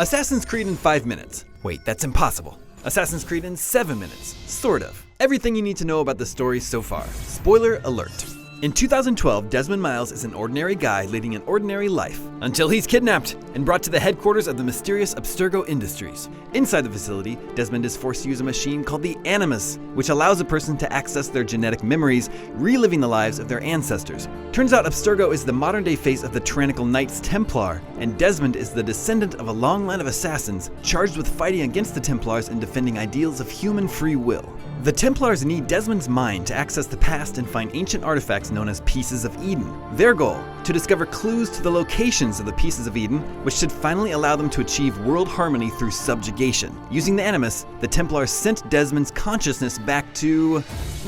Assassin's Creed in 5 minutes. Wait, that's impossible. Assassin's Creed in 7 minutes. Sort of. Everything you need to know about the story so far. Spoiler alert. In 2012, Desmond Miles is an ordinary guy leading an ordinary life until he's kidnapped and brought to the headquarters of the mysterious Abstergo Industries. Inside the facility, Desmond is forced to use a machine called the Animus, which allows a person to access their genetic memories, reliving the lives of their ancestors. Turns out Abstergo is the modern-day face of the tyrannical Knights Templar, and Desmond is the descendant of a long line of assassins charged with fighting against the Templars and defending ideals of human free will. The Templars need Desmond's mind to access the past and find ancient artifacts known as Pieces of Eden. Their goal, to discover clues to the locations of the Pieces of Eden, which should finally allow them to achieve world harmony through subjugation. Using the Animus, the Templars sent Desmond's consciousness back to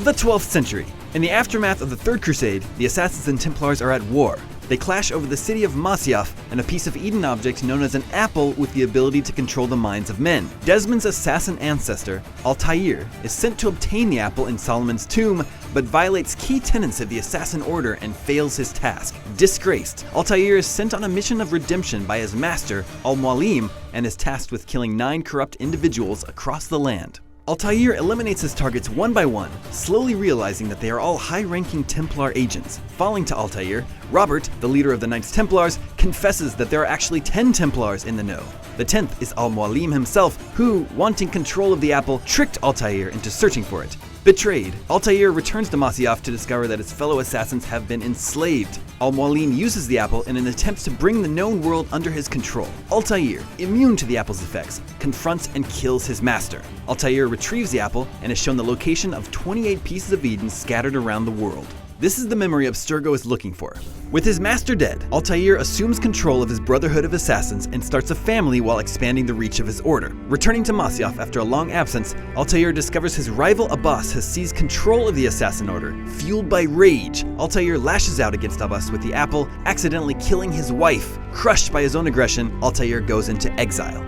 the 12th century. In the aftermath of the Third Crusade, the Assassins and Templars are at war. They clash over the city of Masyaf and a piece of Eden object known as an apple with the ability to control the minds of men. Desmond's assassin ancestor, Altair, is sent to obtain the apple in Solomon's tomb, but violates key tenets of the assassin order and fails his task. Disgraced, Altair is sent on a mission of redemption by his master, Al-Mualim, and is tasked with killing 9 corrupt individuals across the land. Altair eliminates his targets one by one, slowly realizing that they are all high-ranking Templar agents. Falling to Altair, Robert, the leader of the Knights Templars, confesses that there are actually 10 Templars in the know. The 10th is Al-Mualim himself, who, wanting control of the apple, tricked Altair into searching for it. Betrayed, Altair returns to Masyaf to discover that his fellow assassins have been enslaved. Al-Mualim uses the apple in an attempt to bring the known world under his control. Altair, immune to the apple's effects, confronts and kills his master. Altair retrieves the apple and is shown the location of 28 Pieces of Eden scattered around the world. This is the memory Abstergo is looking for. With his master dead, Altair assumes control of his Brotherhood of Assassins and starts a family while expanding the reach of his order. Returning to Masyaf after a long absence, Altair discovers his rival Abbas has seized control of the Assassin Order. Fueled by rage, Altair lashes out against Abbas with the apple, accidentally killing his wife. Crushed by his own aggression, Altair goes into exile.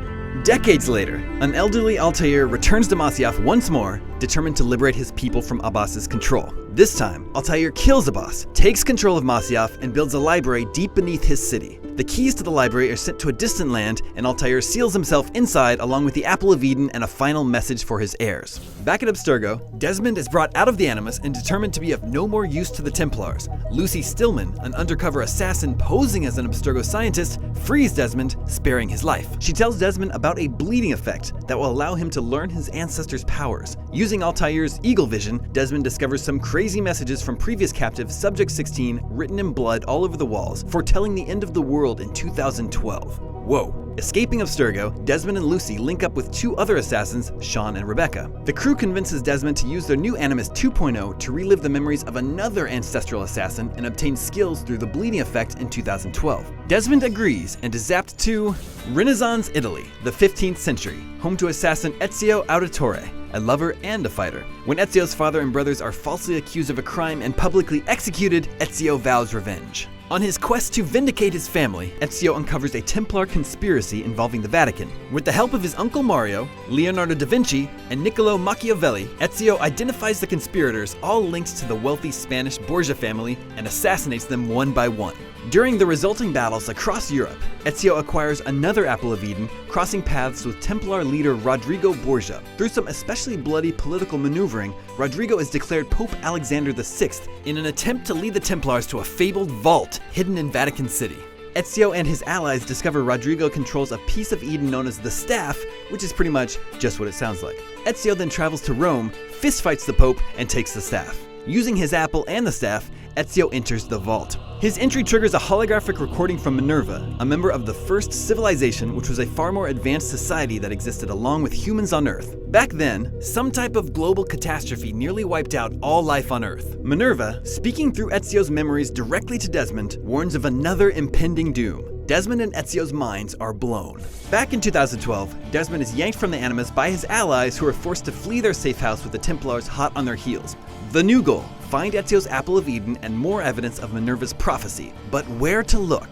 Decades later, an elderly Altair returns to Masyaf once more, determined to liberate his people from Abbas's control. This time, Altair kills Abbas, takes control of Masyaf, and builds a library deep beneath his city. The keys to the library are sent to a distant land, and Altair seals himself inside along with the Apple of Eden and a final message for his heirs. Back at Abstergo, Desmond is brought out of the Animus and determined to be of no more use to the Templars. Lucy Stillman, an undercover assassin posing as an Abstergo scientist, frees Desmond, sparing his life. She tells Desmond about a bleeding effect that will allow him to learn his ancestors' powers. Using Altair's eagle vision, Desmond discovers some crazy messages from previous captive Subject 16 written in blood all over the walls, foretelling the end of the world in 2012. Whoa. Escaping Abstergo, Desmond and Lucy link up with 2 other assassins, Sean and Rebecca. The crew convinces Desmond to use their new Animus 2.0 to relive the memories of another ancestral assassin and obtain skills through the bleeding effect in 2012. Desmond agrees and is zapped to Renaissance Italy, the 15th century, home to assassin Ezio Auditore, a lover and a fighter. When Ezio's father and brothers are falsely accused of a crime and publicly executed, Ezio vows revenge. On his quest to vindicate his family, Ezio uncovers a Templar conspiracy involving the Vatican. With the help of his uncle Mario, Leonardo da Vinci, and Niccolo Machiavelli, Ezio identifies the conspirators, all linked to the wealthy Spanish Borgia family, and assassinates them one by one. During the resulting battles across Europe, Ezio acquires another Apple of Eden, crossing paths with Templar leader Rodrigo Borgia. Through some especially bloody political maneuvering, Rodrigo is declared Pope Alexander VI in an attempt to lead the Templars to a fabled vault hidden in Vatican City. Ezio and his allies discover Rodrigo controls a piece of Eden known as the Staff, which is pretty much just what it sounds like. Ezio then travels to Rome, fistfights the Pope, and takes the Staff. Using his apple and the Staff, Ezio enters the vault. His entry triggers a holographic recording from Minerva, a member of the first civilization, which was a far more advanced society that existed along with humans on Earth. Back then, some type of global catastrophe nearly wiped out all life on Earth. Minerva, speaking through Ezio's memories directly to Desmond, warns of another impending doom. Desmond and Ezio's minds are blown. Back in 2012, Desmond is yanked from the Animus by his allies who are forced to flee their safe house with the Templars hot on their heels. The new goal, find Ezio's Apple of Eden and more evidence of Minerva's prophecy. But where to look?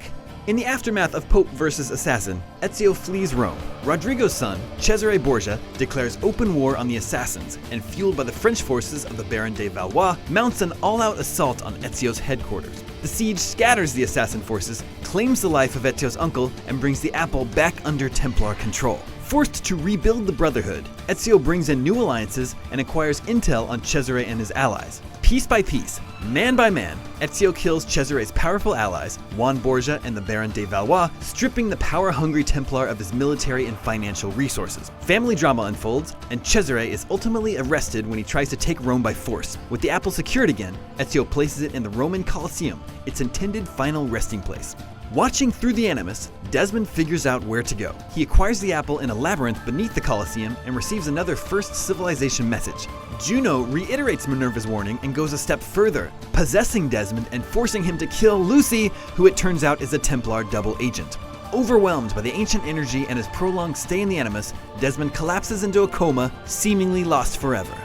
In the aftermath of Pope vs. Assassin, Ezio flees Rome. Rodrigo's son, Cesare Borgia, declares open war on the assassins, and fueled by the French forces of the Baron de Valois, mounts an all-out assault on Ezio's headquarters. The siege scatters the assassin forces, claims the life of Ezio's uncle, and brings the apple back under Templar control. Forced to rebuild the Brotherhood, Ezio brings in new alliances and acquires intel on Cesare and his allies. Piece by piece, man by man, Ezio kills Cesare's powerful allies, Juan Borgia and the Baron de Valois, stripping the power-hungry Templar of his military and financial resources. Family drama unfolds, and Cesare is ultimately arrested when he tries to take Rome by force. With the apple secured again, Ezio places it in the Roman Colosseum, its intended final resting place. Watching through the Animus, Desmond figures out where to go. He acquires the apple in a labyrinth beneath the Colosseum and receives another First Civilization message. Juno reiterates Minerva's warning and goes a step further, possessing Desmond and forcing him to kill Lucy, who it turns out is a Templar double agent. Overwhelmed by the ancient energy and his prolonged stay in the Animus, Desmond collapses into a coma, seemingly lost forever.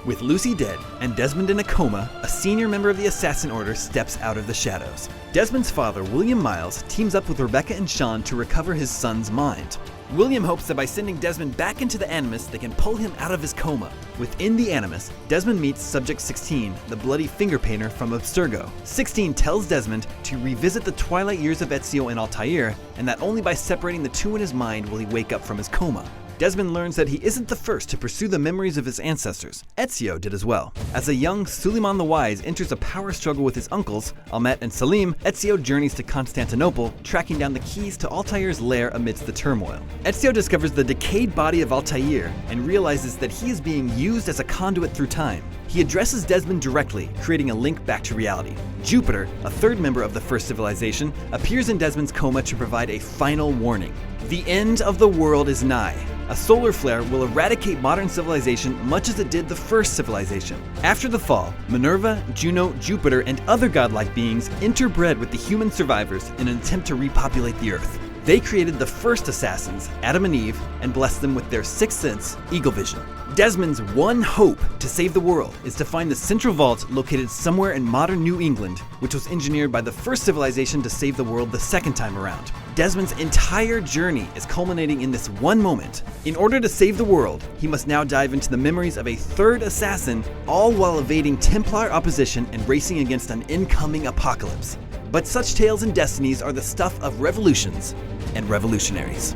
With Lucy dead and Desmond in a coma, a senior member of the Assassin Order steps out of the shadows. Desmond's father, William Miles, teams up with Rebecca and Sean to recover his son's mind. William hopes that by sending Desmond back into the Animus, they can pull him out of his coma. Within the Animus, Desmond meets Subject 16, the bloody finger painter from Abstergo. 16 tells Desmond to revisit the twilight years of Ezio and Altair, and that only by separating the two in his mind will he wake up from his coma. Desmond learns that he isn't the first to pursue the memories of his ancestors. Ezio did as well. As a young Suleiman the Wise enters a power struggle with his uncles, Ahmet and Selim, Ezio journeys to Constantinople, tracking down the keys to Altair's lair amidst the turmoil. Ezio discovers the decayed body of Altair and realizes that he is being used as a conduit through time. He addresses Desmond directly, creating a link back to reality. Jupiter, a third member of the First Civilization, appears in Desmond's coma to provide a final warning. The end of the world is nigh. A solar flare will eradicate modern civilization much as it did the first civilization. After the fall, Minerva, Juno, Jupiter, and other godlike beings interbred with the human survivors in an attempt to repopulate the Earth. They created the first assassins, Adam and Eve, and blessed them with their sixth sense, eagle vision. Desmond's one hope to save the world is to find the central vault located somewhere in modern New England, which was engineered by the first civilization to save the world the second time around. Desmond's entire journey is culminating in this one moment. In order to save the world, he must now dive into the memories of a third assassin, all while evading Templar opposition and racing against an incoming apocalypse. But such tales and destinies are the stuff of revolutions and revolutionaries.